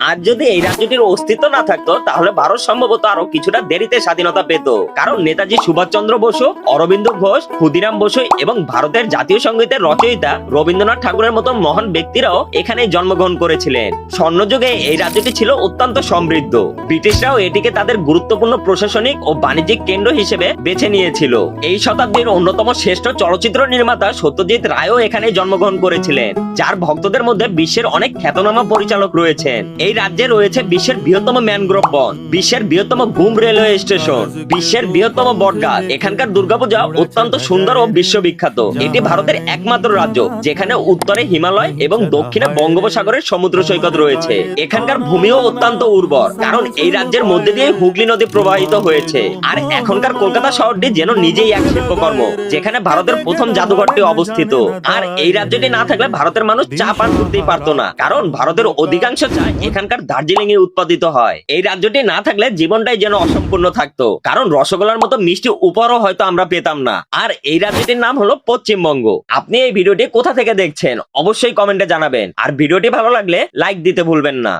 আর যদি এই রাজ্যটির অস্তিত্ব না থাকতো তাহলে ভারত সম্ভবত আরো কিছুটা দেরিতে স্বাধীনতা পেত, কারণ নেতাজি সুভাষচন্দ্র বসু, অরবিন্দ ঘোষ, ক্ষুদিরাম বসু এবং ভারতের জাতীয় সঙ্গীতের রচয়িতা রবীন্দ্রনাথ ঠাকুরের মতো মহান ব্যক্তিরাও এখানেই জন্মগ্রহণ করেছিলেন। স্বর্ণযুগে এই রাজ্যটি ছিল অত্যন্ত সমৃদ্ধ। ব্রিটিশরাও এটিকে তাদের গুরুত্বপূর্ণ প্রশাসনিক ও বাণিজ্যিক কেন্দ্র হিসেবে বেছে নিয়েছিল। এই শতাব্দীর অন্যতম শ্রেষ্ঠ চলচ্চিত্র নির্মাতা সত্যজিৎ রায়ও এখানে জন্মগ্রহণ করেছিলেন, যার ভক্তদের মধ্যে বিশ্বের অনেক খ্যাতনামা পরিচালক রয়েছেন। এই রাজ্যে রয়েছে বিশ্বের বৃহত্তম ম্যানগ্রোভ বন, বিশ্বের বৃহত্তম ঘুম রেলওয়ে স্টেশন, বিশ্বের বৃহত্তম বটগাছ। এখানকার দুর্গাপূজা অত্যন্ত সুন্দর ও বিশ্ববিখ্যাত। এটি ভারতের একমাত্র রাজ্য যেখানে উত্তরে হিমালয় এবং দক্ষিণে বঙ্গোপসাগরের সমুদ্র সৈকত রয়েছে। এখানকার ভূমিও অত্যন্ত উর্বর, কারণ এই রাজ্যের মধ্যে দিয়ে হুগলি নদী প্রবাহিত হয়েছে। আর এখনকার কলকাতা শহরটি যেন নিজেই এক শিল্পকর্ম, যেখানে ভারতের প্রথম জাদুঘরটি অবস্থিত। আর এই রাজ্যটি না থাকলে ভারতের মানুষ চা পান করতেই পারতো না, কারণ ভারতের অধিকাংশ চা এখানকার দার্জিলিং এ উৎপাদিত হয়। এই রাজ্যটি না থাকলে জীবনটাই যেন অসম্পূর্ণ থাকতো, কারণ রসগোল্লার মতো মিষ্টি উপহারও হয়তো আমরা পেতাম না। আর এই রাজ্যটির নাম হলো পশ্চিমবঙ্গ। আপনি এই ভিডিওটি কোথা থেকে দেখছেন অবশ্যই কমেন্টে জানাবেন, আর ভিডিওটি ভালো লাগলে লাইক দিতে ভুলবেন না।